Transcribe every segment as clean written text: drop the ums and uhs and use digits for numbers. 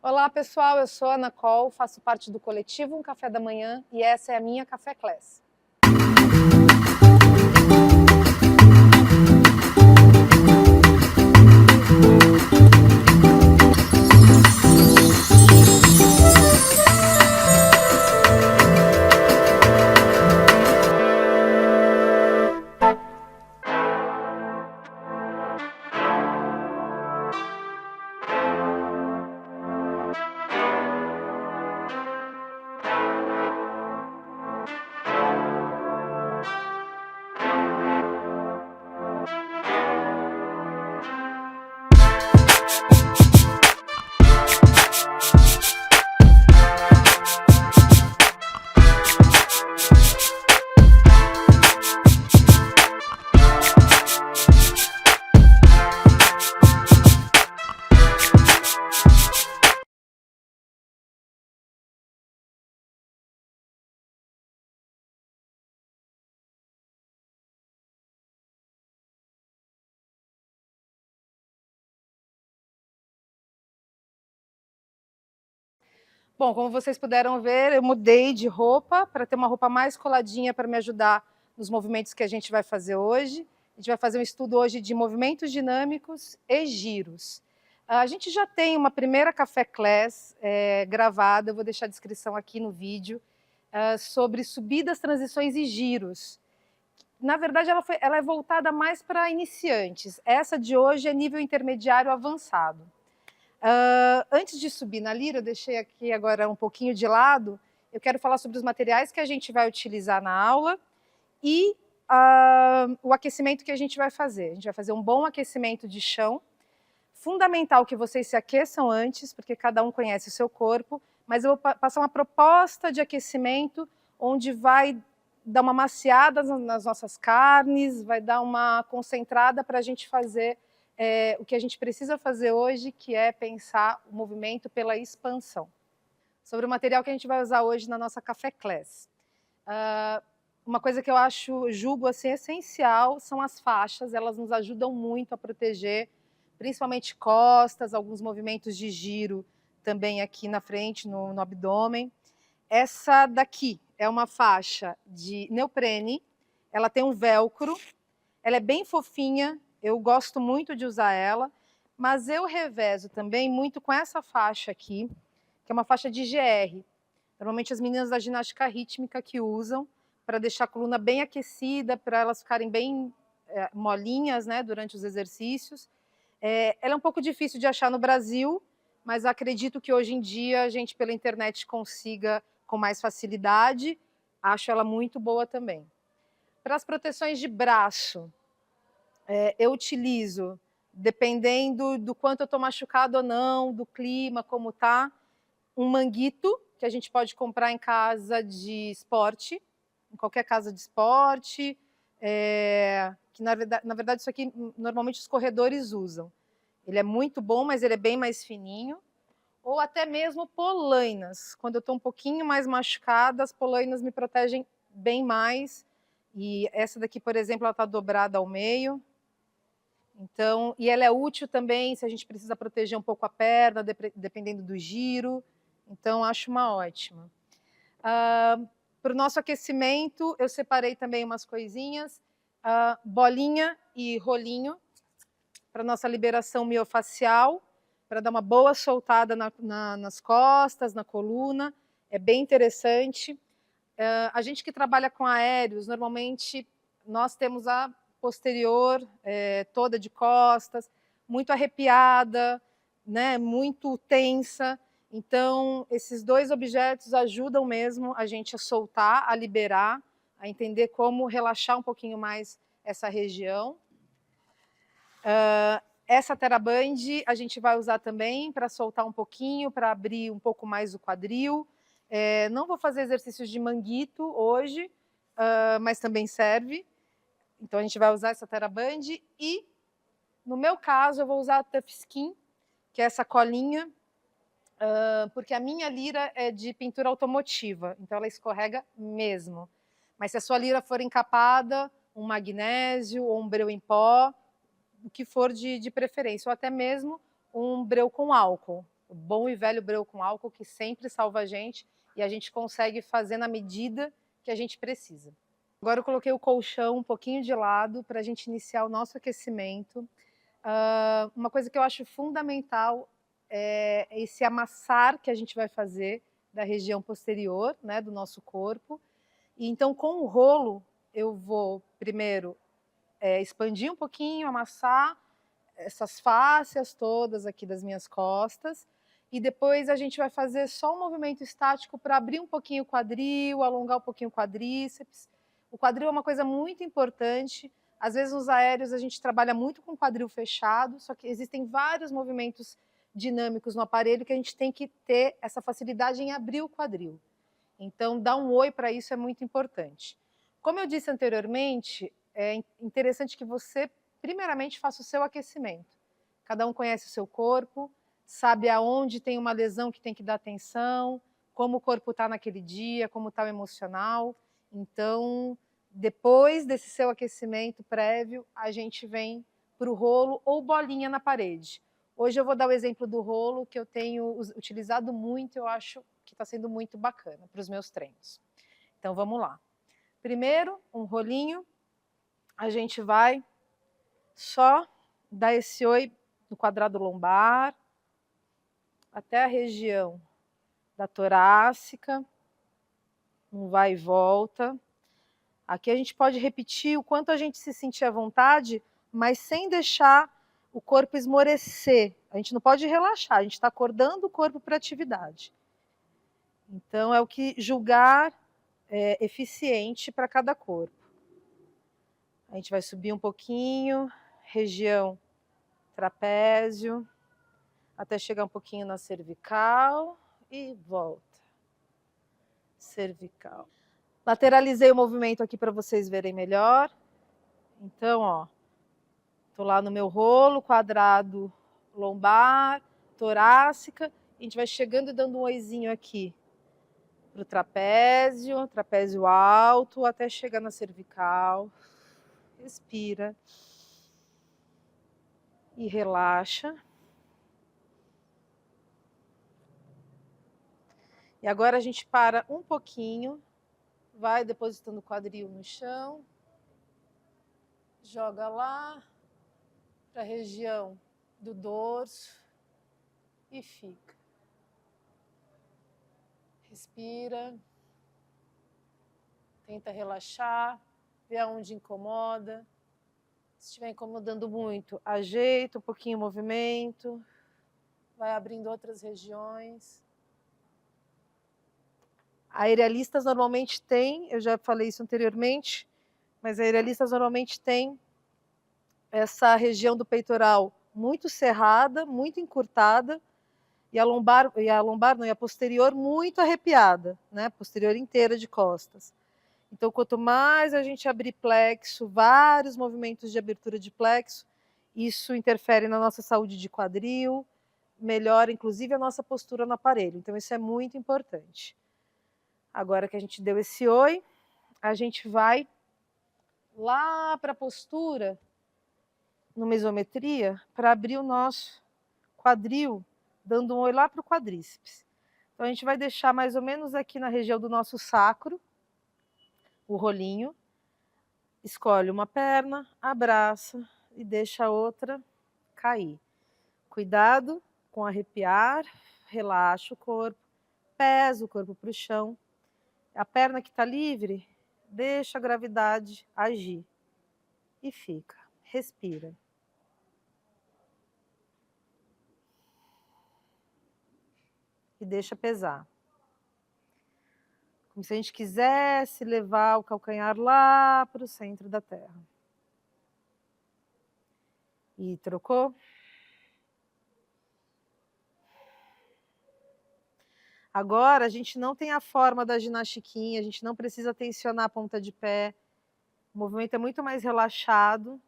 Olá pessoal, eu sou a Ana Col, faço parte do coletivo Um Café da Manhã e essa é a minha Café Class. Bom, como vocês puderam ver, eu mudei de roupa para ter uma roupa mais coladinha para me ajudar nos movimentos que a gente vai fazer hoje. A gente vai fazer um estudo hoje de movimentos dinâmicos e giros. A gente já tem uma primeira Café Class gravada, eu vou deixar a descrição aqui no vídeo, sobre subidas, transições e giros. Na verdade, ela é voltada mais para iniciantes. Essa de hoje é nível intermediário avançado. Antes de subir na lira, eu deixei aqui agora um pouquinho de lado, eu quero falar sobre os materiais que a gente vai utilizar na aula e o aquecimento que a gente vai fazer. A gente vai fazer um bom aquecimento de chão, fundamental que vocês se aqueçam antes, porque cada um conhece o seu corpo, mas eu vou passar uma proposta de aquecimento onde vai dar uma maciada nas nossas carnes, vai dar uma concentrada para a gente fazer o que a gente precisa fazer hoje, que é pensar o movimento pela expansão. Sobre o material que a gente vai usar hoje na nossa Café Class. Uma coisa que eu julgo assim, essencial são as faixas, elas nos ajudam muito a proteger, principalmente costas, alguns movimentos de giro também aqui na frente, no abdômen. Essa daqui é uma faixa de neoprene, ela tem um velcro, ela é bem fofinha, eu gosto muito de usar ela, mas eu revezo também muito com essa faixa aqui, que é uma faixa de GR. Normalmente as meninas da ginástica rítmica que usam, para deixar a coluna bem aquecida, para elas ficarem bem molinhas, né, durante os exercícios. Ela é um pouco difícil de achar no Brasil, mas acredito que hoje em dia a gente pela internet consiga com mais facilidade. Acho ela muito boa também. Para as proteções de braço, eu utilizo, dependendo do quanto eu estou machucado ou não, do clima, como tá, um manguito, que a gente pode comprar em casa de esporte, em qualquer casa de esporte, que na verdade isso aqui normalmente os corredores usam. Ele é muito bom, mas ele é bem mais fininho. Ou até mesmo polainas. Quando eu estou um pouquinho mais machucada, as polainas me protegem bem mais. E essa daqui, por exemplo, ela está dobrada ao meio. Então, e ela é útil também se a gente precisa proteger um pouco a perna, dependendo do giro. Então, acho uma ótima. Para o nosso aquecimento, eu separei também umas coisinhas. Bolinha e rolinho, para nossa liberação miofacial, para dar uma boa soltada nas costas, na coluna. É bem interessante. A gente que trabalha com aéreos, normalmente nós temos a posterior toda de costas, muito arrepiada, né, muito tensa. Então, esses dois objetos ajudam mesmo a gente a soltar, a liberar, a entender como relaxar um pouquinho mais essa região. Essa TheraBand a gente vai usar também para soltar um pouquinho, para abrir um pouco mais o quadril. Não vou fazer exercícios de manguito hoje, mas também serve. Então a gente vai usar essa TheraBand e, no meu caso, eu vou usar a Tough Skin, que é essa colinha, porque a minha lira é de pintura automotiva, então ela escorrega mesmo. Mas se a sua lira for encapada, um magnésio ou um breu em pó, o que for de preferência, ou até mesmo um breu com álcool. O bom e velho breu com álcool que sempre salva a gente e a gente consegue fazer na medida que a gente precisa. Agora eu coloquei o colchão um pouquinho de lado para a gente iniciar o nosso aquecimento. Uma coisa que eu acho fundamental é esse amassar que a gente vai fazer da região posterior, né, do nosso corpo. E então, com o rolo, eu vou primeiro expandir um pouquinho, amassar essas fáscias todas aqui das minhas costas. E depois a gente vai fazer só um movimento estático para abrir um pouquinho o quadril, alongar um pouquinho o quadríceps. O quadril é uma coisa muito importante. Às vezes nos aéreos a gente trabalha muito com o quadril fechado, só que existem vários movimentos dinâmicos no aparelho que a gente tem que ter essa facilidade em abrir o quadril. Então, dar um oi para isso é muito importante. Como eu disse anteriormente, é interessante que você, primeiramente, faça o seu aquecimento. Cada um conhece o seu corpo, sabe aonde tem uma lesão que tem que dar atenção, como o corpo está naquele dia, como está o emocional. Então, depois desse seu aquecimento prévio, a gente vem para o rolo ou bolinha na parede. Hoje eu vou dar o exemplo do rolo, que eu tenho utilizado muito, eu acho que está sendo muito bacana para os meus treinos. Então, vamos lá. Primeiro, um rolinho. A gente vai só dar esse oi no quadrado lombar, até a região da torácica, um vai e volta. Aqui a gente pode repetir o quanto a gente se sentir à vontade, mas sem deixar o corpo esmorecer. A gente não pode relaxar, a gente está acordando o corpo para a atividade. Então, é o que julgar eficiente para cada corpo. A gente vai subir um pouquinho, região trapézio, até chegar um pouquinho na cervical e volta. Cervical. Lateralizei o movimento aqui para vocês verem melhor. Então, ó, tô lá no meu rolo, quadrado lombar, torácica. A gente vai chegando e dando um oizinho aqui para o trapézio, trapézio alto, até chegar na cervical. Respira. E relaxa. E agora a gente para um pouquinho, vai depositando o quadril no chão, joga lá para a região do dorso e fica. Respira, tenta relaxar, vê aonde incomoda. Se estiver incomodando muito, ajeita um pouquinho o movimento, vai abrindo outras regiões. Aerialistas normalmente têm, eu já falei isso anteriormente, mas aerialistas normalmente têm essa região do peitoral muito cerrada, muito encurtada, e a posterior muito arrepiada, né? Posterior inteira de costas. Então, quanto mais a gente abrir plexo, vários movimentos de abertura de plexo, isso interfere na nossa saúde de quadril, melhora inclusive a nossa postura no aparelho. Então, isso é muito importante. Agora que a gente deu esse oi, a gente vai lá para a postura, numa isometria, para abrir o nosso quadril, dando um oi lá para o quadríceps. Então, a gente vai deixar mais ou menos aqui na região do nosso sacro, o rolinho. Escolhe uma perna, abraça e deixa a outra cair. Cuidado com arrepiar, relaxa o corpo, pesa o corpo para o chão. A perna que está livre, deixa a gravidade agir. E fica. Respira. E deixa pesar. Como se a gente quisesse levar o calcanhar lá para o centro da terra. E trocou. Agora a gente não tem a forma da ginastiquinha, a gente não precisa tensionar a ponta de pé. O movimento é muito mais relaxado,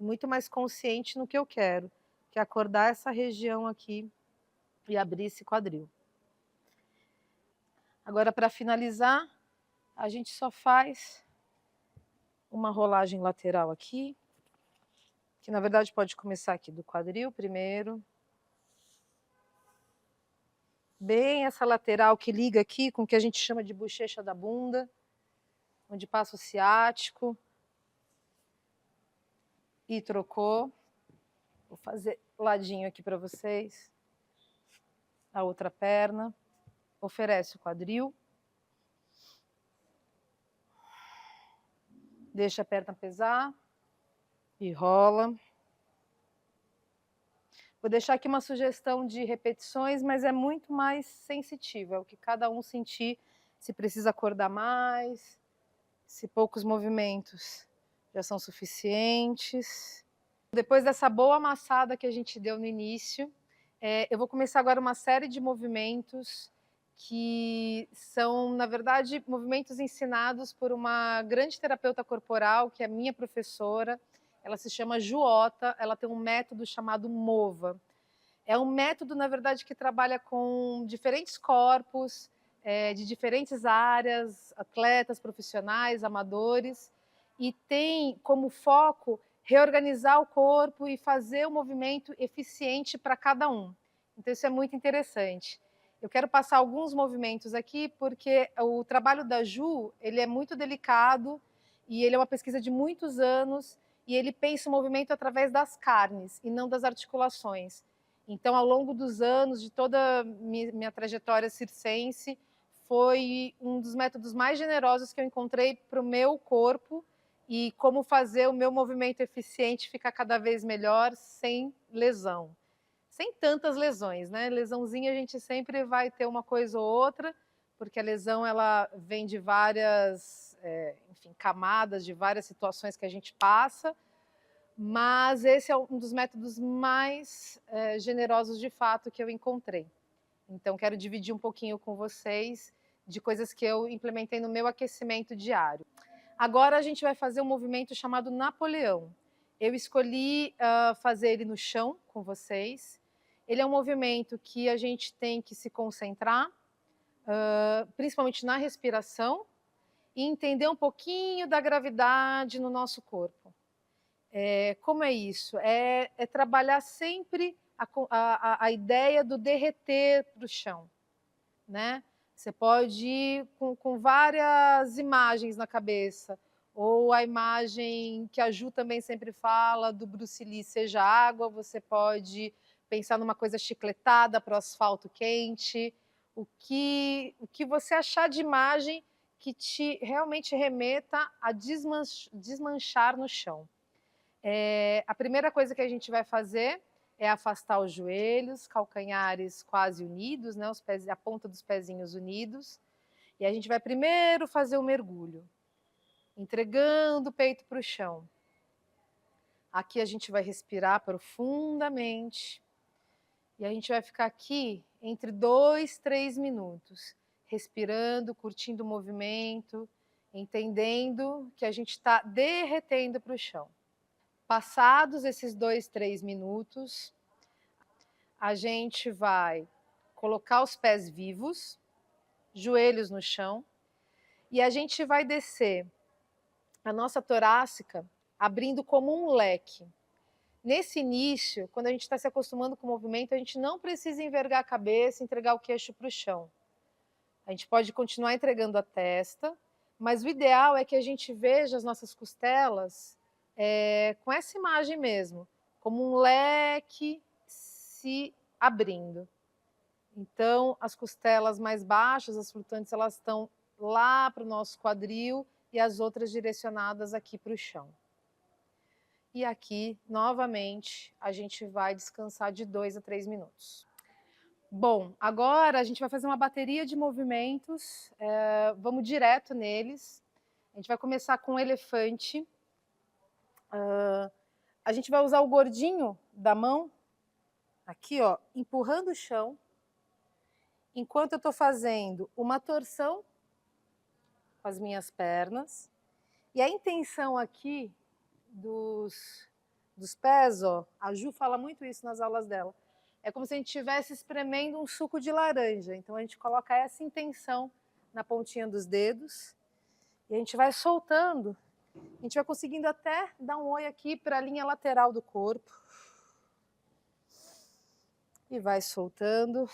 muito mais consciente no que eu quero, que é acordar essa região aqui e abrir esse quadril. Agora, para finalizar, a gente só faz uma rolagem lateral aqui, que na verdade pode começar aqui do quadril primeiro. bem essa lateral que liga aqui com o que a gente chama de bochecha da bunda, onde passa o ciático. E trocou. Vou fazer ladinho aqui para vocês. A outra perna. Oferece o quadril. Deixa a perna pesar. E rola. Vou deixar aqui uma sugestão de repetições, mas é muito mais sensitivo. É o que cada um sentir, se precisa acordar mais, se poucos movimentos já são suficientes. Depois dessa boa amassada que a gente deu no início, eu vou começar agora uma série de movimentos que são, na verdade, movimentos ensinados por uma grande terapeuta corporal, que é minha professora. Ela se chama Juota, ela tem um método chamado MOVA. É um método, na verdade, que trabalha com diferentes corpos, de diferentes áreas, atletas, profissionais, amadores, e tem como foco reorganizar o corpo e fazer o movimento eficiente para cada um. Então, isso é muito interessante. Eu quero passar alguns movimentos aqui, porque o trabalho da Ju, ele é muito delicado, e ele é uma pesquisa de muitos anos, e ele pensa o movimento através das carnes, e não das articulações. Então, ao longo dos anos, de toda a minha trajetória circense, foi um dos métodos mais generosos que eu encontrei para o meu corpo, e como fazer o meu movimento eficiente ficar cada vez melhor sem lesão. Sem tantas lesões, né? Lesãozinha a gente sempre vai ter uma coisa ou outra, porque a lesão ela vem de várias, enfim, camadas, de várias situações que a gente passa, mas esse é um dos métodos mais generosos de fato que eu encontrei. Então quero dividir um pouquinho com vocês de coisas que eu implementei no meu aquecimento diário. Agora a gente vai fazer um movimento chamado Napoleão. Eu escolhi fazer ele no chão com vocês. Ele é um movimento que a gente tem que se concentrar, principalmente na respiração, e entender um pouquinho da gravidade no nosso corpo. Como é isso? É trabalhar sempre a ideia do derreter para o chão, né? Você pode ir com várias imagens na cabeça, ou a imagem que a Ju também sempre fala, do Bruce Lee, seja água, você pode pensar numa coisa chicletada para o asfalto quente, o que você achar de imagem que te realmente remeta a desmanchar no chão. A primeira coisa que a gente vai fazer é afastar os joelhos, calcanhares quase unidos, né, os pés, a ponta dos pezinhos unidos. E a gente vai primeiro fazer o mergulho, entregando o peito para o chão. Aqui a gente vai respirar profundamente. E a gente vai ficar aqui entre 2, 3 minutos, respirando, curtindo o movimento, entendendo que a gente está derretendo para o chão. Passados esses 2, 3 minutos, a gente vai colocar os pés vivos, joelhos no chão, e a gente vai descer a nossa torácica abrindo como um leque. Nesse início, quando a gente está se acostumando com o movimento, a gente não precisa envergar a cabeça, entregar o queixo para o chão. A gente pode continuar entregando a testa, mas o ideal é que a gente veja as nossas costelas com essa imagem mesmo, como um leque se abrindo. Então, as costelas mais baixas, as flutuantes, elas estão lá para o nosso quadril e as outras direcionadas aqui para o chão. E aqui, novamente, a gente vai descansar de 2 a 3 minutos. Bom, agora a gente vai fazer uma bateria de movimentos, vamos direto neles. A gente vai começar com o elefante. A gente vai usar o gordinho da mão, aqui, ó, empurrando o chão, enquanto eu estou fazendo uma torção com as minhas pernas. E a intenção aqui dos pés, ó, a Ju fala muito isso nas aulas dela, é como se a gente estivesse espremendo um suco de laranja. Então a gente coloca essa intenção na pontinha dos dedos e a gente vai soltando. A gente vai conseguindo até dar um oi aqui para a linha lateral do corpo. E vai soltando.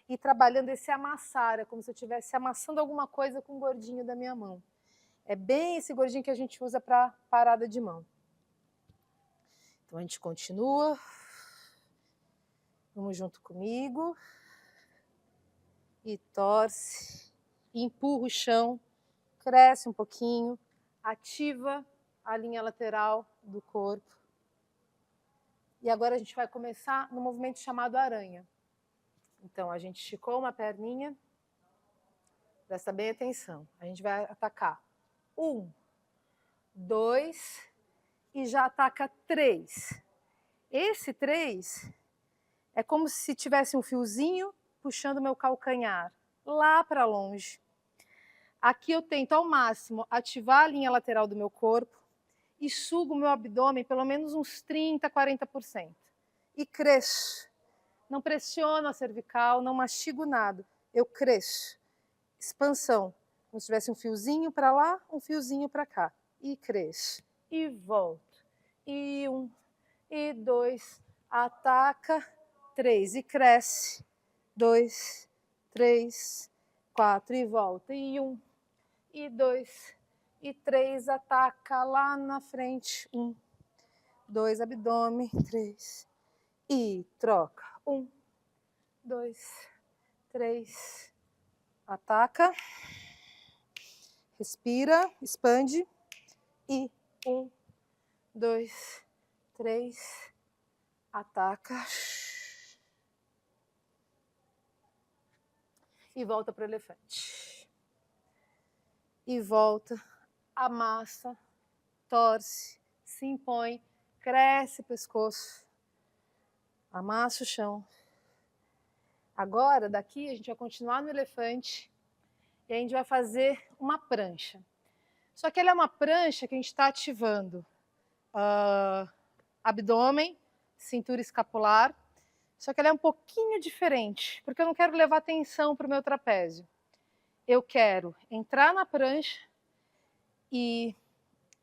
e trabalhando esse amassar, é como se eu estivesse amassando alguma coisa com o gordinho da minha mão. É bem esse gordinho que a gente usa para parada de mão. Então a gente continua. Vamos junto comigo. E torce. E empurra o chão. Cresce um pouquinho. Ativa a linha lateral do corpo. E agora a gente vai começar no movimento chamado aranha. Então a gente esticou uma perninha. Presta bem atenção. A gente vai atacar 1, 2 e já ataca 3. Esse 3 é como se tivesse um fiozinho puxando meu calcanhar lá para longe. Aqui eu tento ao máximo ativar a linha lateral do meu corpo e sugo o meu abdômen pelo menos uns 30, 40%. E cresço. Não pressiono a cervical, não mastigo nada. Eu cresço. Expansão. Como se tivesse um fiozinho para lá, um fiozinho para cá. E cresço. E volto. E 1, e 2. Ataca. 3. E cresce. 2, 3, 4. E volta. E 1, e 2, e 3. Ataca lá na frente. 1, 2. Abdômen. 3. E troca. 1, 2, 3. Ataca. Respira, expande. E 1, 2, 3. Ataca. E volta para o elefante. E volta, amassa, torce, se impõe, cresce o pescoço. Amassa o chão. Agora, daqui, a gente vai continuar no elefante e a gente vai fazer uma prancha. Só que ela é uma prancha que a gente está ativando abdômen, cintura escapular, só que ela é um pouquinho diferente, porque eu não quero levar tensão para o meu trapézio. Eu quero entrar na prancha e,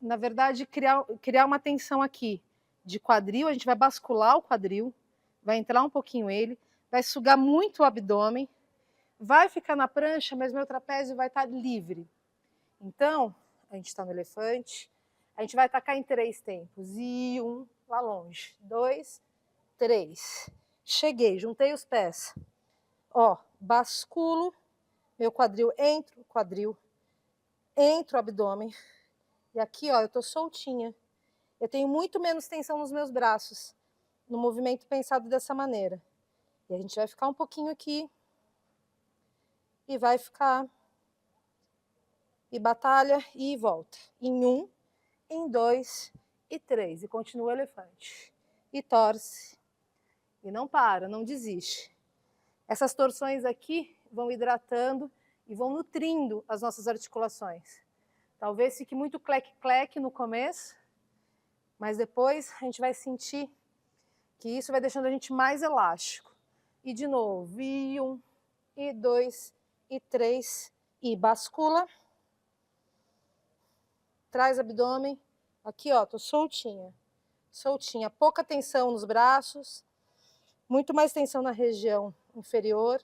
na verdade, criar uma tensão aqui de quadril. A gente vai bascular o quadril, vai entrar um pouquinho ele, vai sugar muito o abdômen, vai ficar na prancha, mas meu trapézio vai estar livre. Então, a gente está no elefante, a gente vai atacar em 3 tempos. E 1, lá longe. 2, 3. Cheguei, juntei os pés. Ó, basculo, meu quadril, entro o abdômen. E aqui, ó, eu tô soltinha. Eu tenho muito menos tensão nos meus braços, no movimento pensado dessa maneira. E a gente vai ficar um pouquinho aqui. E vai ficar. E batalha e volta. Em 1, em 2 e 3. E continua o elefante. E torce. E não para, não desiste. Essas torções aqui vão hidratando e vão nutrindo as nossas articulações. Talvez fique muito cleque-cleque no começo, mas depois a gente vai sentir que isso vai deixando a gente mais elástico. E de novo, e 1, e 2, e 3, e bascula. Traz abdômen. Aqui, ó, tô soltinha. Soltinha. Pouca tensão nos braços. Muito mais tensão na região inferior.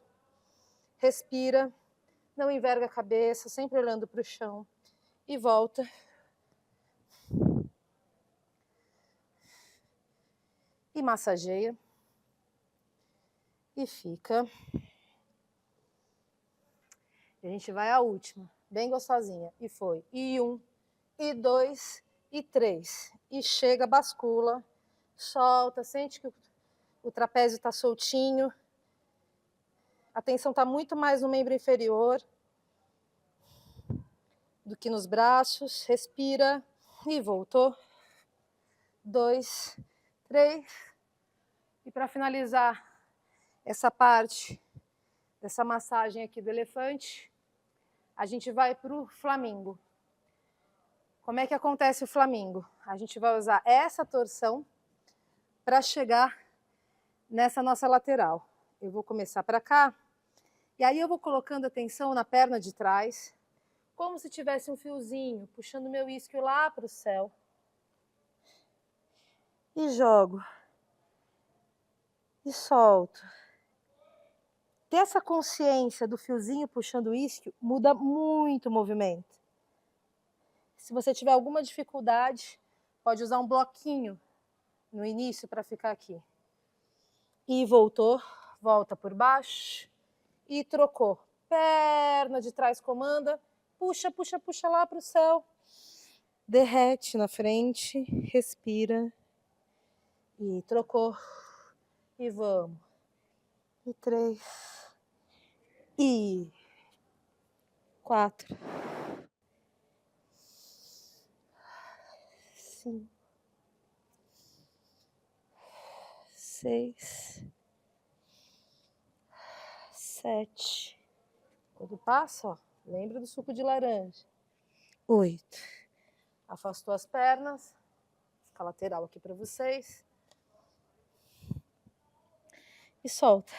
Respira. Não enverga a cabeça, sempre olhando para o chão. E volta. E massageia. E fica. E a gente vai à última. Bem gostosinha. E foi. E 1, e 2, e 3. E chega, bascula. Solta. Sente que o trapézio está soltinho. A tensão está muito mais no membro inferior do que nos braços. Respira. E voltou. 2, 3. E para finalizar essa parte dessa massagem aqui do elefante, a gente vai para o flamingo. Como é que acontece o flamingo? A gente vai usar essa torção para chegar nessa nossa lateral. Eu vou começar para cá, e aí eu vou colocando a tensão na perna de trás, como se tivesse um fiozinho, puxando meu isquio lá para o céu. E jogo. E solto. ter essa consciência do fiozinho puxando o isquio muda muito o movimento. Se você tiver alguma dificuldade, pode usar um bloquinho no início para ficar aqui. E voltou, volta por baixo e trocou. Perna de trás comanda, puxa, puxa, puxa lá para o céu. Derrete na frente, respira. E trocou. E vamos. E 3. E 4. 5. 6. 7. Quando passa, ó, lembra do suco de laranja. 8. Afastou as pernas. Fica lateral aqui para vocês. E solta.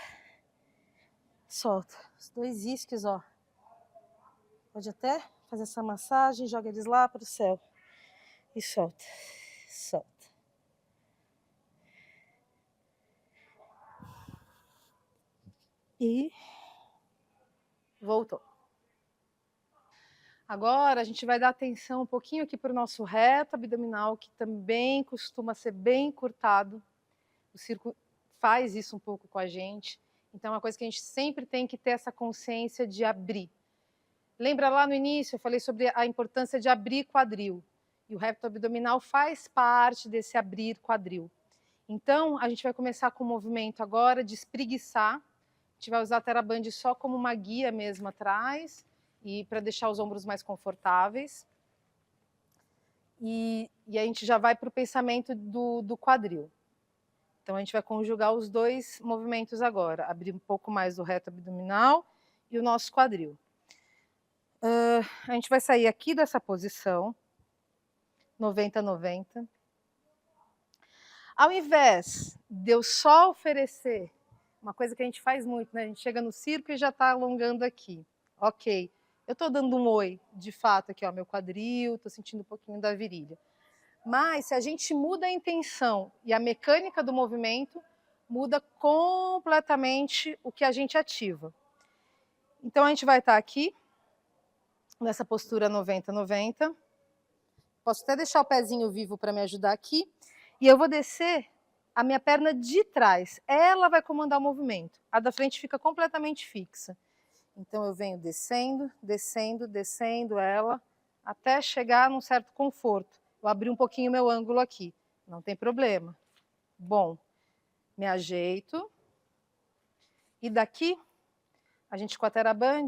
Solta. Os 2 isquios, ó. Pode até fazer essa massagem, joga eles lá para o céu. E solta. Solta. E voltou. Agora a gente vai dar atenção um pouquinho aqui para o nosso reto abdominal, que também costuma ser bem encurtado. O circo faz isso um pouco com a gente. Então é uma coisa que a gente sempre tem que ter essa consciência de abrir. Lembra lá no início, eu falei sobre a importância de abrir quadril. E o reto abdominal faz parte desse abrir quadril. Então, a gente vai começar com o movimento agora de espreguiçar. A gente vai usar a TheraBand só como uma guia mesmo atrás, e para deixar os ombros mais confortáveis. E a gente já vai para o pensamento do quadril. Então, a gente vai conjugar os 2 movimentos agora. Abrir um pouco mais do reto abdominal e o nosso quadril. A gente vai sair aqui dessa posição, 90-90. Ao invés de eu só oferecer, uma coisa que a gente faz muito, né? A gente chega no circo e já está alongando aqui. Ok, eu estou dando um oi, de fato, aqui, ó, meu quadril, estou sentindo um pouquinho da virilha. Mas se a gente muda a intenção e a mecânica do movimento, muda completamente o que a gente ativa. Então a gente vai estar aqui, nessa postura 90-90. Posso até deixar o pezinho vivo para me ajudar aqui. E eu vou descer a minha perna de trás. Ela vai comandar o movimento. A da frente fica completamente fixa. Então eu venho descendo, descendo, descendo ela, até chegar num certo conforto. Eu abri um pouquinho meu ângulo aqui. Não tem problema. Bom, me ajeito. E daqui, a gente com a TheraBand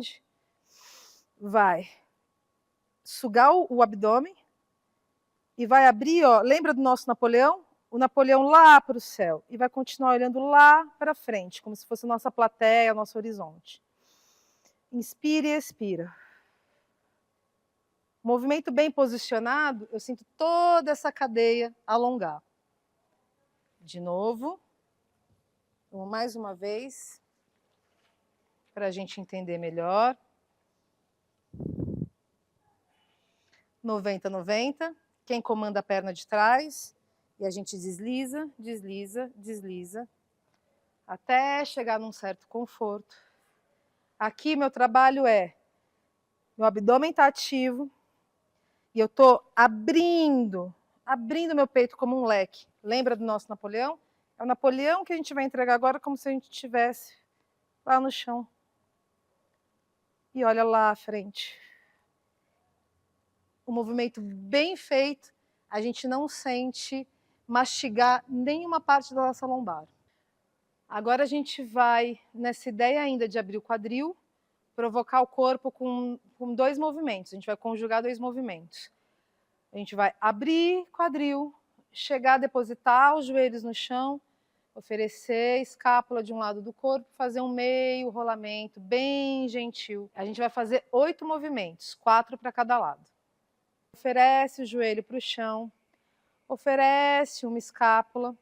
vai sugar o abdômen e vai abrir, ó, lembra do nosso Napoleão? O Napoleão lá para o céu. E vai continuar olhando lá para frente, como se fosse a nossa plateia, o nosso horizonte. Inspira e expira. Movimento bem posicionado, eu sinto toda essa cadeia alongar. De novo. Vamos mais uma vez, para a gente entender melhor. 90-90. Quem comanda a perna de trás. E a gente desliza, desliza, desliza, até chegar num certo conforto. Aqui meu trabalho é, meu abdômen está ativo e eu estou abrindo meu peito como um leque. Lembra do nosso Napoleão? É o Napoleão que a gente vai entregar agora como se a gente estivesse lá no chão. E olha lá à frente. O movimento bem feito, a gente não sente mastigar nenhuma parte da nossa lombar. Agora a gente vai, nessa ideia ainda de abrir o quadril, provocar o corpo com 2 movimentos. A gente vai conjugar 2 movimentos. A gente vai abrir quadril, chegar a depositar os joelhos no chão, oferecer escápula de um lado do corpo, fazer um meio rolamento bem gentil. A gente vai fazer 8 movimentos, 4 para cada lado. Oferece o joelho para o chão, oferece uma escápula.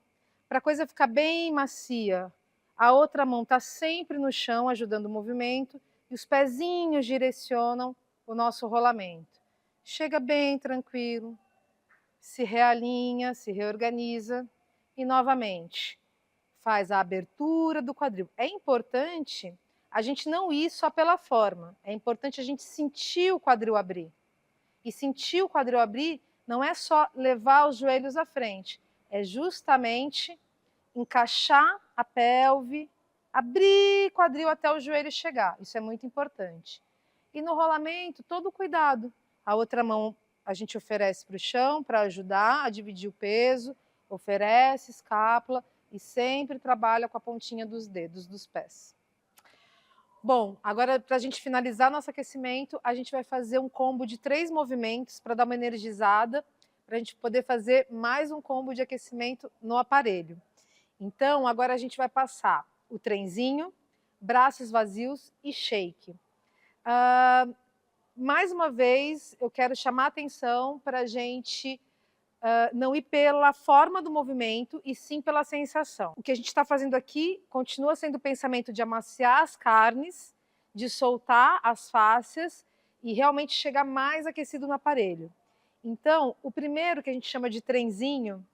Para a coisa ficar bem macia, a outra mão está sempre no chão, ajudando o movimento, e os pezinhos direcionam o nosso rolamento. Chega bem tranquilo, se realinha, se reorganiza, e novamente, faz a abertura do quadril. É importante a gente não ir só pela forma. É importante a gente sentir o quadril abrir. E sentir o quadril abrir não é só levar os joelhos à frente, é justamente encaixar a pelve, abrir quadril até o joelho chegar. Isso é muito importante. E no rolamento, todo cuidado. A outra mão a gente oferece para o chão para ajudar a dividir o peso, oferece escápula e sempre trabalha com a pontinha dos dedos dos pés. Bom, agora para a gente finalizar nosso aquecimento, a gente vai fazer um combo de 3 movimentos para dar uma energizada, para a gente poder fazer mais um combo de aquecimento no aparelho. Então, agora a gente vai passar o trenzinho, braços vazios e shake. Mais uma vez, eu quero chamar a atenção para a gente não ir pela forma do movimento, e sim pela sensação. O que a gente está fazendo aqui continua sendo o pensamento de amaciar as carnes, de soltar as fáscias e realmente chegar mais aquecido no aparelho. Então, o primeiro, que a gente chama de trenzinho,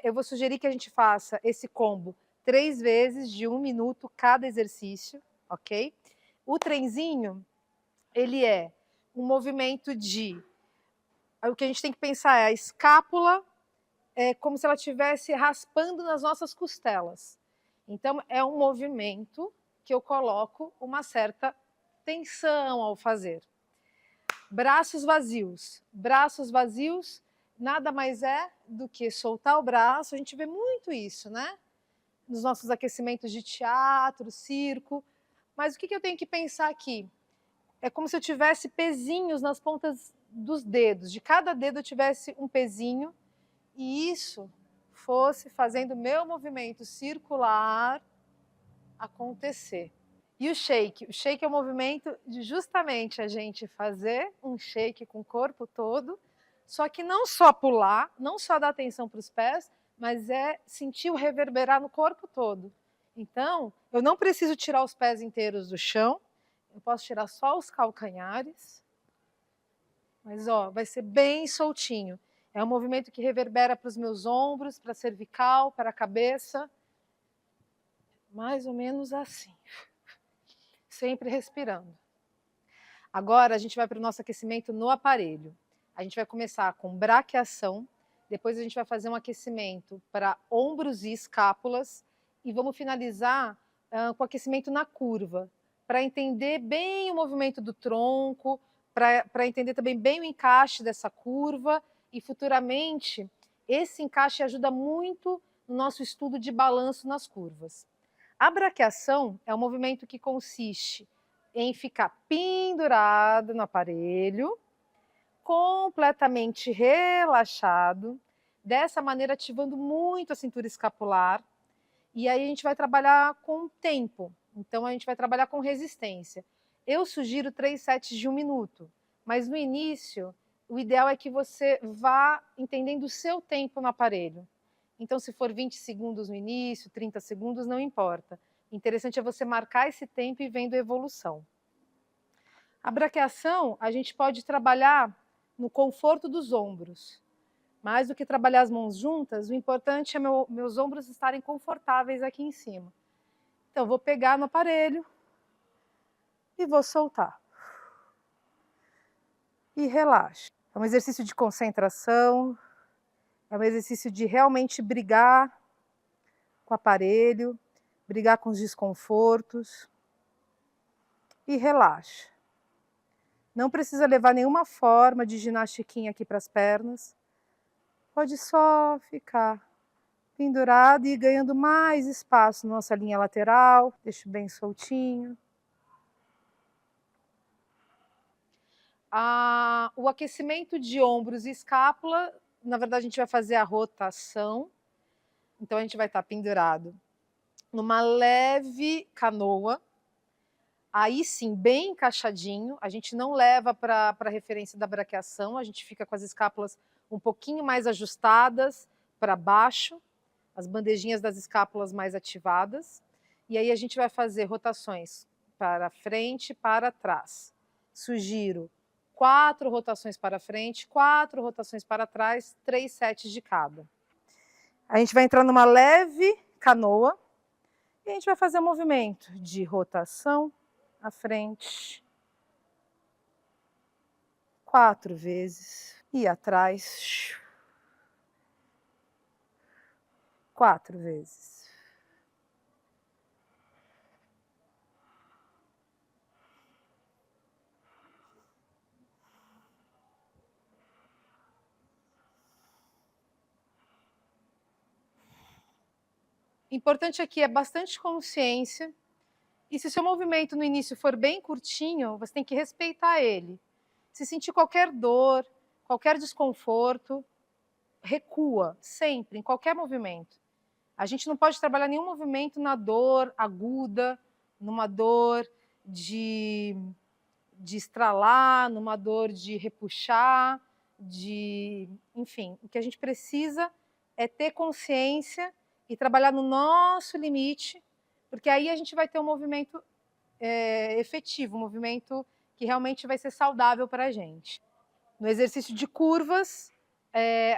eu vou sugerir que a gente faça esse combo 3 vezes de 1 minuto cada exercício, ok? O trenzinho, ele é um movimento de... O que a gente tem que pensar é a escápula, como se ela estivesse raspando nas nossas costelas. Então, é um movimento que eu coloco uma certa tensão ao fazer. Braços vazios. Braços vazios nada mais é do que soltar o braço. A gente vê muito isso, né? Nos nossos aquecimentos de teatro, circo. Mas o que eu tenho que pensar aqui? É como se eu tivesse pezinhos nas pontas dos dedos. De cada dedo eu tivesse um pezinho. E isso fosse fazendo o meu movimento circular acontecer. E o shake? O shake é o movimento de justamente a gente fazer um shake com o corpo todo, só que não só pular, não só dar atenção para os pés, mas é sentir o reverberar no corpo todo. Então, eu não preciso tirar os pés inteiros do chão, eu posso tirar só os calcanhares, mas ó, vai ser bem soltinho. É um movimento que reverbera para os meus ombros, para a cervical, para a cabeça. Mais ou menos assim. Sempre respirando. Agora a gente vai para o nosso aquecimento no aparelho. A gente vai começar com braquiação, depois a gente vai fazer um aquecimento para ombros e escápulas e vamos finalizar com aquecimento na curva, para entender bem o movimento do tronco, para entender também bem o encaixe dessa curva e futuramente esse encaixe ajuda muito no nosso estudo de balanço nas curvas. A braquiação é um movimento que consiste em ficar pendurado no aparelho, completamente relaxado, dessa maneira ativando muito a cintura escapular, e aí a gente vai trabalhar com tempo, então a gente vai trabalhar com resistência. Eu sugiro 3 sets de 1 minuto, mas no início o ideal é que você vá entendendo o seu tempo no aparelho. Então, se for 20 segundos no início, 30 segundos, não importa. O interessante é você marcar esse tempo e vendo a evolução. A braquiação, a gente pode trabalhar no conforto dos ombros. Mais do que trabalhar as mãos juntas, o importante é meus ombros estarem confortáveis aqui em cima. Então, vou pegar no aparelho e vou soltar. E relaxa. É um exercício de concentração, é um exercício de realmente brigar com o aparelho, brigar com os desconfortos. E relaxa. Não precisa levar nenhuma forma de ginastiquinha aqui para as pernas. Pode só ficar pendurado e ganhando mais espaço na nossa linha lateral. Deixo bem soltinho. O aquecimento de ombros e escápula, na verdade a gente vai fazer a rotação. Então a gente vai estar pendurado numa leve canoa. Aí sim, bem encaixadinho, a gente não leva para a referência da braquiação, a gente fica com as escápulas um pouquinho mais ajustadas para baixo, as bandejinhas das escápulas mais ativadas, e aí a gente vai fazer rotações para frente e para trás. Sugiro 4 rotações para frente, 4 rotações para trás, 3 sets de cada. A gente vai entrar numa leve canoa e a gente vai fazer um movimento de rotação à frente. 4 vezes. E atrás. 4 vezes. Importante aqui é bastante consciência. E se o seu movimento no início for bem curtinho, você tem que respeitar ele. Se sentir qualquer dor, qualquer desconforto, recua, sempre, em qualquer movimento. A gente não pode trabalhar nenhum movimento na dor aguda, numa dor de estralar, numa dor de repuxar, enfim, o que a gente precisa é ter consciência e trabalhar no nosso limite, porque aí a gente vai ter um movimento efetivo, um movimento que realmente vai ser saudável para a gente. No exercício de curvas,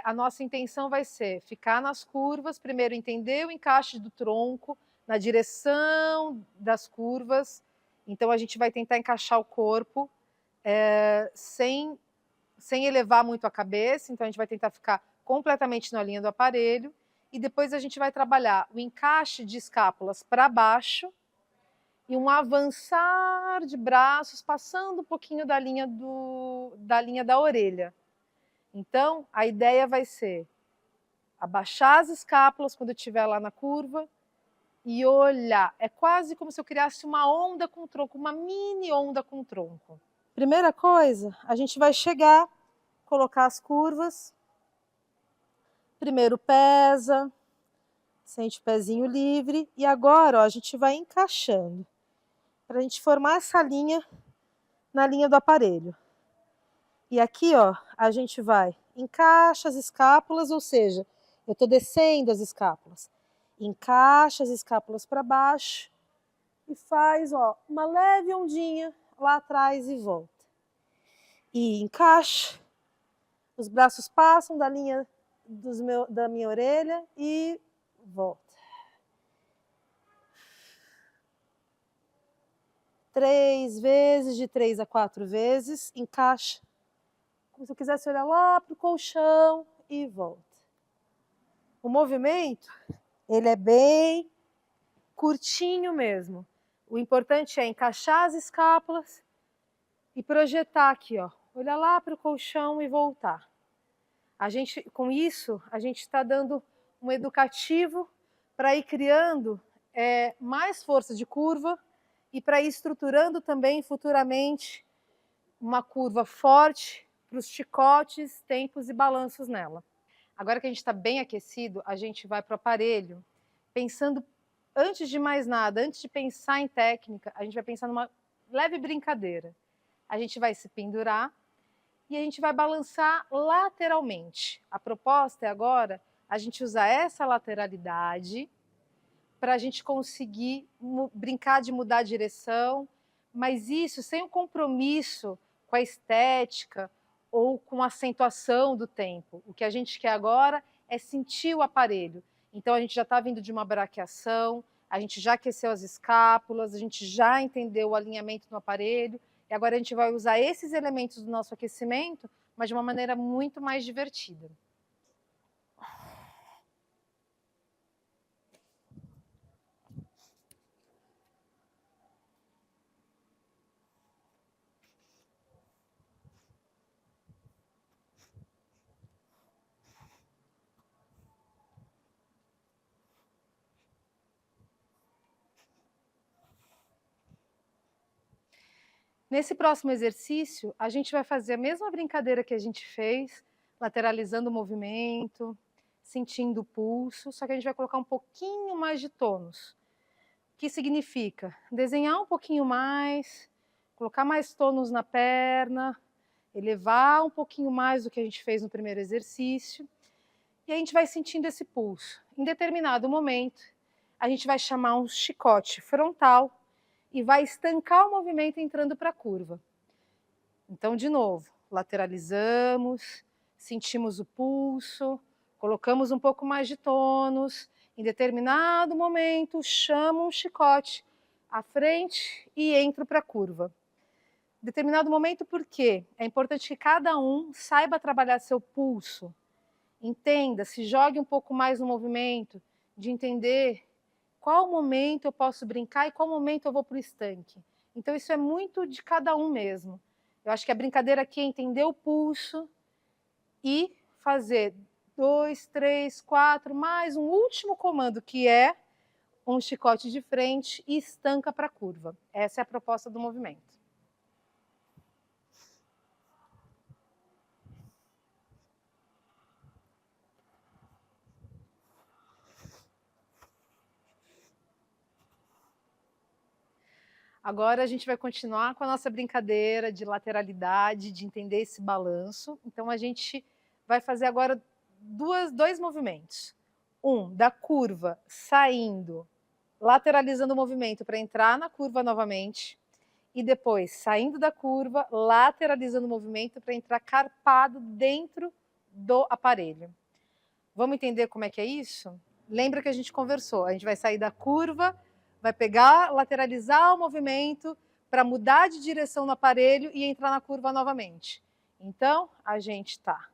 a nossa intenção vai ser ficar nas curvas, primeiro entender o encaixe do tronco na direção das curvas. Então a gente vai tentar encaixar o corpo sem elevar muito a cabeça, então a gente vai tentar ficar completamente na linha do aparelho, e depois a gente vai trabalhar o encaixe de escápulas para baixo e um avançar de braços, passando um pouquinho da linha da orelha. Então, a ideia vai ser abaixar as escápulas quando estiver lá na curva e olhar. É quase como se eu criasse uma onda com o tronco, uma mini onda com o tronco. Primeira coisa, a gente vai chegar, colocar as curvas. Primeiro pesa, sente o pezinho livre. E agora, ó, a gente vai encaixando, para a gente formar essa linha na linha do aparelho. E aqui, ó, a gente vai, encaixa as escápulas, ou seja, eu estou descendo as escápulas. Encaixa as escápulas para baixo e faz, ó, uma leve ondinha lá atrás e volta. E encaixa, os braços passam da linha da minha orelha e volta. 3 vezes, de 3 a 4 vezes, encaixa. Como se eu quisesse olhar lá para o colchão e volta. O movimento, ele é bem curtinho mesmo. O importante é encaixar as escápulas e projetar aqui, ó. Olhar lá para o colchão e voltar. Com isso, a gente está dando um educativo para ir criando mais força de curva e para ir estruturando também futuramente uma curva forte para os chicotes, tempos e balanços nela. Agora que a gente está bem aquecido, a gente vai para o aparelho, pensando, antes de mais nada, antes de pensar em técnica, a gente vai pensar numa leve brincadeira. A gente vai se pendurar e a gente vai balançar lateralmente. A proposta é agora a gente usar essa lateralidade para a gente conseguir brincar de mudar a direção, mas isso sem um compromisso com a estética ou com a acentuação do tempo. O que a gente quer agora é sentir o aparelho. Então a gente já está vindo de uma braquiação, a gente já aqueceu as escápulas, a gente já entendeu o alinhamento no aparelho, e agora a gente vai usar esses elementos do nosso aquecimento, mas de uma maneira muito mais divertida. Nesse próximo exercício, a gente vai fazer a mesma brincadeira que a gente fez, lateralizando o movimento, sentindo o pulso, só que a gente vai colocar um pouquinho mais de tônus. O que significa? Desenhar um pouquinho mais, colocar mais tônus na perna, elevar um pouquinho mais do que a gente fez no primeiro exercício, e a gente vai sentindo esse pulso. Em determinado momento, a gente vai chamar um chicote frontal, e vai estancar o movimento entrando para a curva. Então, de novo, lateralizamos, sentimos o pulso, colocamos um pouco mais de tônus, em determinado momento, chama um chicote, à frente e entro para a curva. Em determinado momento, por quê? É importante que cada um saiba trabalhar seu pulso, entenda, se jogue um pouco mais no movimento, de entender qual momento eu posso brincar e qual momento eu vou para o estanque. Então, isso é muito de cada um mesmo. Eu acho que a brincadeira aqui é entender o pulso e fazer 2, 3, 4, mais um último comando, que é um chicote de frente e estanca para a curva. Essa é a proposta do movimento. Agora a gente vai continuar com a nossa brincadeira de lateralidade, de entender esse balanço. Então a gente vai fazer agora dois movimentos. Um, da curva saindo, lateralizando o movimento para entrar na curva novamente. E depois, saindo da curva, lateralizando o movimento para entrar carpado dentro do aparelho. Vamos entender como é que é isso? Lembra que a gente conversou, a gente vai sair da curva, vai pegar, lateralizar o movimento para mudar de direção no aparelho e entrar na curva novamente. Então, a gente está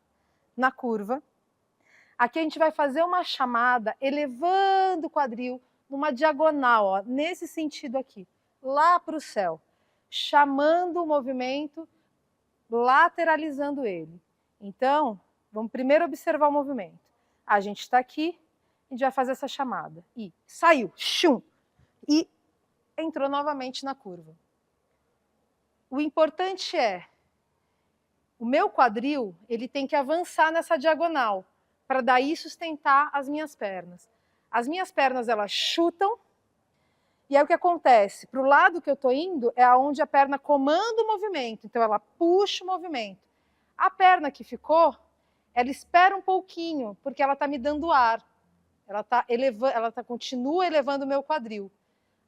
na curva. Aqui a gente vai fazer uma chamada elevando o quadril numa diagonal, ó, nesse sentido aqui, lá para o céu, chamando o movimento, lateralizando ele. Então, vamos primeiro observar o movimento. A gente está aqui, a gente vai fazer essa chamada. E saiu, chum, e entrou novamente na curva. O importante é, o meu quadril, ele tem que avançar nessa diagonal, para daí sustentar as minhas pernas. As minhas pernas, elas chutam, e aí o que acontece? Para o lado que eu estou indo, é onde a perna comanda o movimento, então ela puxa o movimento. A perna que ficou, ela espera um pouquinho, porque ela está me dando ar. Ela continua elevando o meu quadril.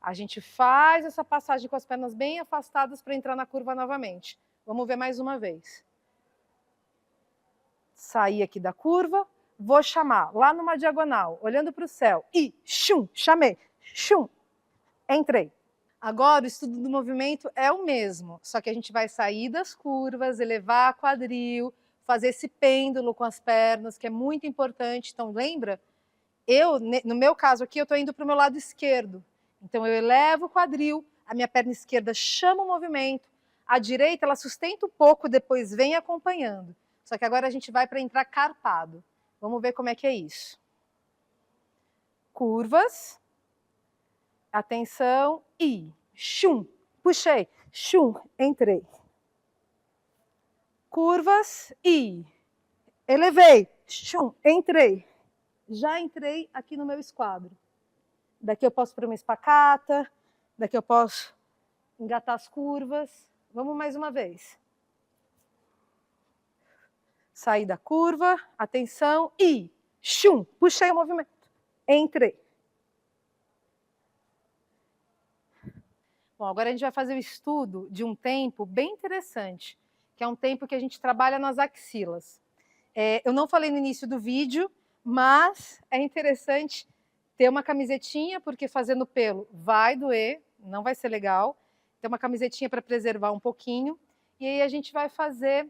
A gente faz essa passagem com as pernas bem afastadas para entrar na curva novamente. Vamos ver mais uma vez. Saí aqui da curva, vou chamar lá numa diagonal, olhando para o céu. E chum, chamei, chum, entrei. Agora, o estudo do movimento é o mesmo, só que a gente vai sair das curvas, elevar quadril, fazer esse pêndulo com as pernas, que é muito importante. Então, lembra? No meu caso aqui, eu estou indo para o meu lado esquerdo. Então, eu elevo o quadril, a minha perna esquerda chama o movimento, a direita, ela sustenta um pouco, depois vem acompanhando. Só que agora a gente vai para entrar carpado. Vamos ver como é que é isso. Curvas. Atenção, e chum, puxei, chum, entrei. Curvas, e elevei, chum, entrei. Já entrei aqui no meu esquadro. Daqui eu posso para uma espacata, daqui eu posso engatar as curvas. Vamos mais uma vez. Saí da curva, atenção, e chum, puxei o movimento, entrei. Bom, agora a gente vai fazer o estudo de um tempo bem interessante, que é um tempo que a gente trabalha nas axilas. Eu não falei no início do vídeo, mas é interessante ter uma camisetinha, porque fazendo pelo vai doer, não vai ser legal. Ter uma camisetinha para preservar um pouquinho. E aí a gente vai fazer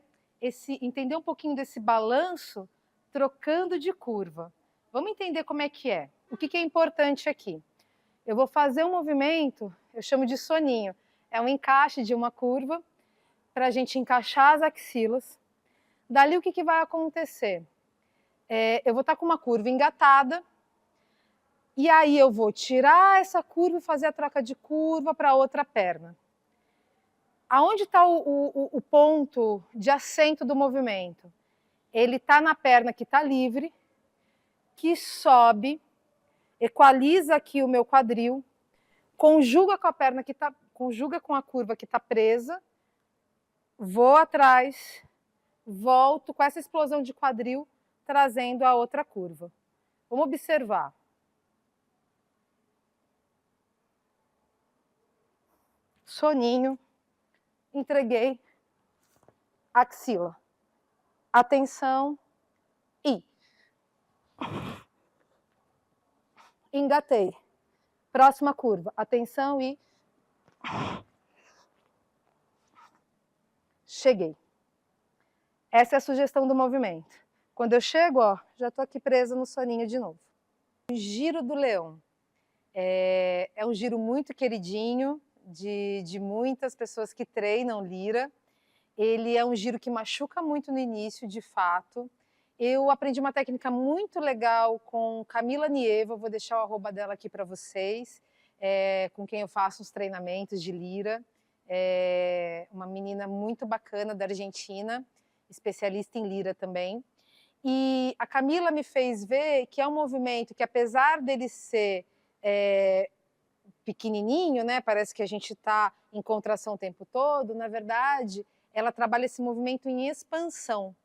entender um pouquinho desse balanço trocando de curva. Vamos entender como é que é. O que é importante aqui? Eu vou fazer um movimento, eu chamo de soninho. É um encaixe de uma curva para a gente encaixar as axilas. Dali o que vai acontecer? Eu vou estar com uma curva engatada, e aí eu vou tirar essa curva e fazer a troca de curva para a outra perna. Aonde está o ponto de assento do movimento? Ele está na perna que está livre, que sobe, equaliza aqui o meu quadril, conjuga com a perna conjuga com a curva que está presa, vou atrás, volto com essa explosão de quadril, trazendo a outra curva. Vamos observar. Soninho, entreguei, axila. Atenção, e engatei. Próxima curva, atenção e Cheguei. Essa é a sugestão do movimento. Quando eu chego, ó, já estou aqui presa no soninho de novo. O giro do leão. É um giro muito queridinho de muitas pessoas que treinam lira. Ele é um giro que machuca muito no início, de fato. Eu aprendi uma técnica muito legal com Camila Nieva, vou deixar o arroba dela aqui para vocês, com quem eu faço os treinamentos de lira. É uma menina muito bacana da Argentina, especialista em lira também. E a Camila me fez ver que é um movimento que, apesar dele ser pequenininho, né, parece que a gente está em contração o tempo todo, na verdade, ela trabalha esse movimento em expansão.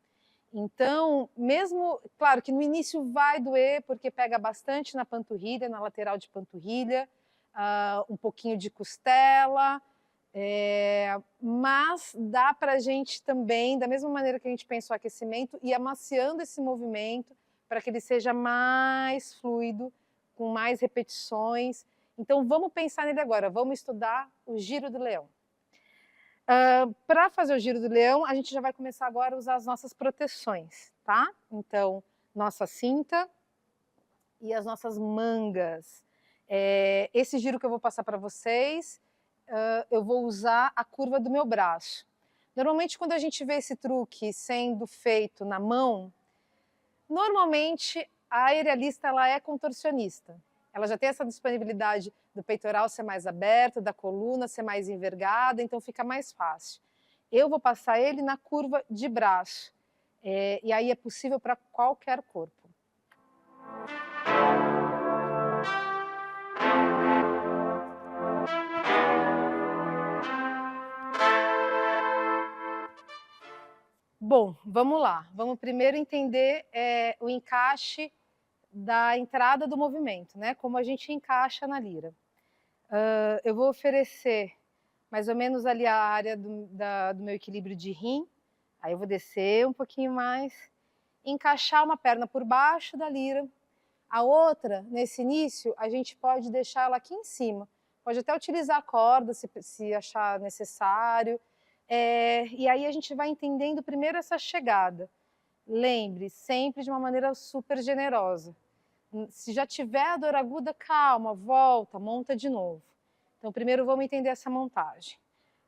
Então, mesmo, claro que no início vai doer, porque pega bastante na panturrilha, na lateral de panturrilha, um pouquinho de costela, mas dá para a gente também, da mesma maneira que a gente pensa o aquecimento, ir amaciando esse movimento para que ele seja mais fluido, com mais repetições. Então, vamos pensar nele agora, vamos estudar o giro do leão. Para fazer o giro do leão, a gente já vai começar agora a usar as nossas proteções, tá? Então, nossa cinta e as nossas mangas. Esse giro que eu vou passar para vocês, eu vou usar a curva do meu braço. Normalmente, quando a gente vê esse truque sendo feito na mão, normalmente a aerialista ela é contorcionista. Ela já tem essa disponibilidade do peitoral ser mais aberto, da coluna ser mais envergada, então fica mais fácil. Eu vou passar ele na curva de braço, e aí é possível para qualquer corpo. Bom, vamos lá. Vamos primeiro entender o encaixe da entrada do movimento, né? Como a gente encaixa na lira. Eu vou oferecer mais ou menos ali a área do meu equilíbrio de rim. Aí eu vou descer um pouquinho mais, encaixar uma perna por baixo da lira. A outra, nesse início, a gente pode deixar ela aqui em cima. Pode até utilizar a corda, se achar necessário. E aí a gente vai entendendo primeiro essa chegada. Lembre, sempre de uma maneira super generosa. Se já tiver a dor aguda, calma, volta, monta de novo. Então, primeiro vamos entender essa montagem.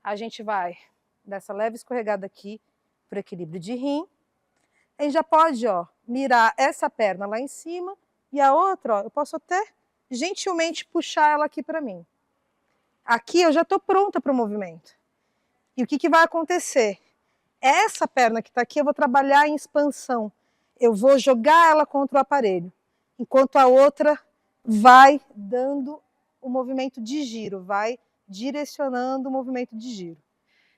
A gente vai dessa leve escorregada aqui para o equilíbrio de rim. A gente já pode, ó, mirar essa perna lá em cima e a outra, ó, eu posso até gentilmente puxar ela aqui para mim. Aqui eu já estou pronta para o movimento. E o que vai acontecer? Essa perna que está aqui eu vou trabalhar em expansão. Eu vou jogar ela contra o aparelho, enquanto a outra vai dando o movimento de giro, vai direcionando o movimento de giro.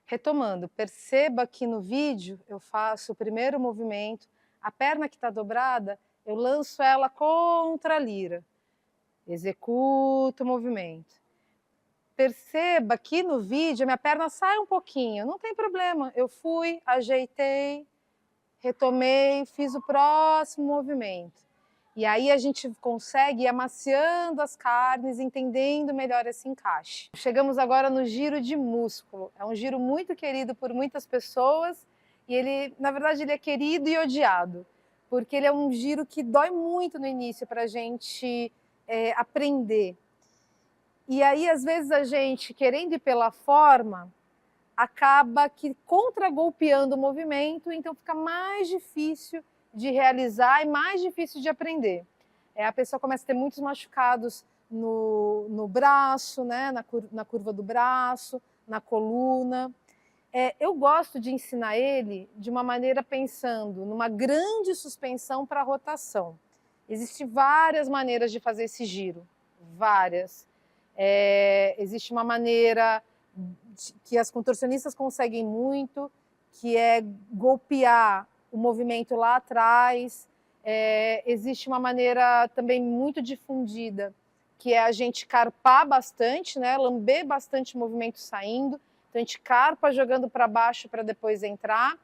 Retomando, perceba que no vídeo eu faço o primeiro movimento, a perna que está dobrada, eu lanço ela contra a lira, executo o movimento. Perceba que no vídeo a minha perna sai um pouquinho, não tem problema, eu fui, ajeitei, retomei, fiz o próximo movimento. E aí a gente consegue ir amaciando as carnes, entendendo melhor esse encaixe. Chegamos agora no giro de músculo. É um giro muito querido por muitas pessoas e ele, na verdade, ele é querido e odiado, porque ele é um giro que dói muito no início para a gente aprender. E aí, às vezes, a gente, querendo ir pela forma, acaba que contra-golpeando o movimento, então fica mais difícil de realizar e mais difícil de aprender. A pessoa começa a ter muitos machucados no braço, né? na curva do braço, na coluna. Eu gosto de ensinar ele de uma maneira pensando numa grande suspensão para rotação. Existem várias maneiras de fazer esse giro, várias. Existe uma maneira que as contorcionistas conseguem muito, que é golpear o movimento lá atrás. Existe uma maneira também muito difundida, que é a gente carpar bastante, né? Lamber bastante o movimento saindo. Então, a gente carpa jogando para baixo para depois entrar.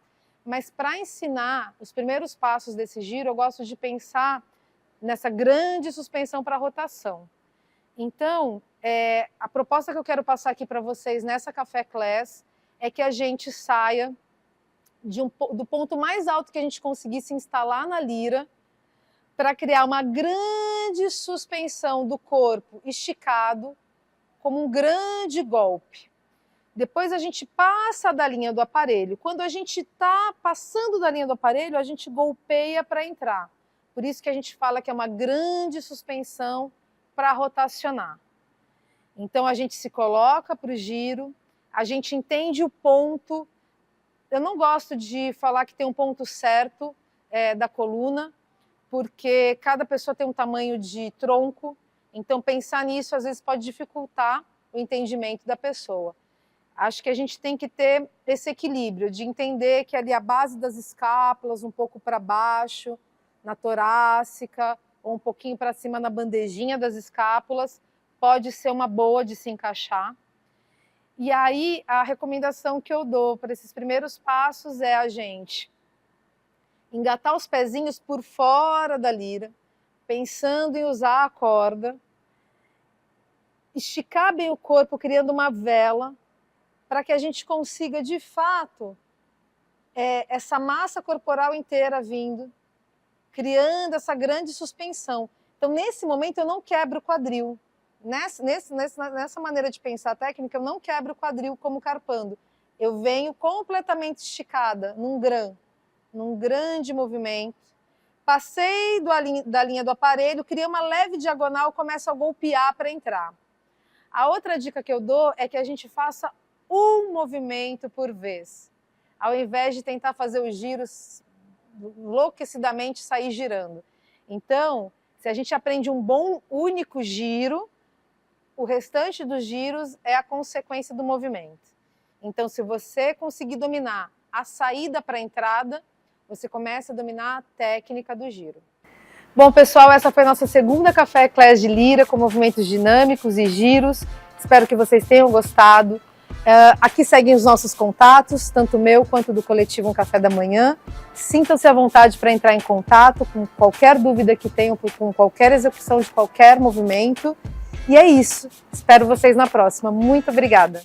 Mas para ensinar os primeiros passos desse giro, eu gosto de pensar nessa grande suspensão para rotação. Então, a proposta que eu quero passar aqui para vocês nessa Café Class é que a gente saia do ponto mais alto que a gente conseguisse instalar na lira para criar uma grande suspensão do corpo esticado, como um grande golpe. Depois a gente passa da linha do aparelho. Quando a gente está passando da linha do aparelho, a gente golpeia para entrar. Por isso que a gente fala que é uma grande suspensão para rotacionar. Então a gente se coloca para o giro, a gente entende o ponto. Eu não gosto de falar que tem um ponto certo da coluna, porque cada pessoa tem um tamanho de tronco, então pensar nisso às vezes pode dificultar o entendimento da pessoa. Acho que a gente tem que ter esse equilíbrio de entender que ali a base das escápulas, um pouco para baixo, na torácica, ou um pouquinho para cima na bandejinha das escápulas, pode ser uma boa de se encaixar. E aí a recomendação que eu dou para esses primeiros passos é a gente engatar os pezinhos por fora da lira, pensando em usar a corda, esticar bem o corpo, criando uma vela, para que a gente consiga, de fato, essa massa corporal inteira vindo, criando essa grande suspensão. Então, nesse momento, eu não quebro o quadril. Nessa maneira de pensar técnica, eu não quebro o quadril como carpando. Eu venho completamente esticada, num grande movimento. Passei da linha do aparelho, criei uma leve diagonal, começo a golpear para entrar. A outra dica que eu dou é que a gente faça um movimento por vez, ao invés de tentar fazer os giros enlouquecidamente sair girando. Então, se a gente aprende um bom único giro, o restante dos giros é a consequência do movimento. Então, se você conseguir dominar a saída para a entrada, você começa a dominar a técnica do giro. Bom, pessoal, essa foi a nossa segunda Café Class de lira, com movimentos dinâmicos e giros. Espero que vocês tenham gostado. Aqui seguem os nossos contatos, tanto o meu quanto do coletivo Um Café da Manhã. Sintam-se à vontade para entrar em contato com qualquer dúvida que tenham, com qualquer execução de qualquer movimento. E é isso. Espero vocês na próxima. Muito obrigada.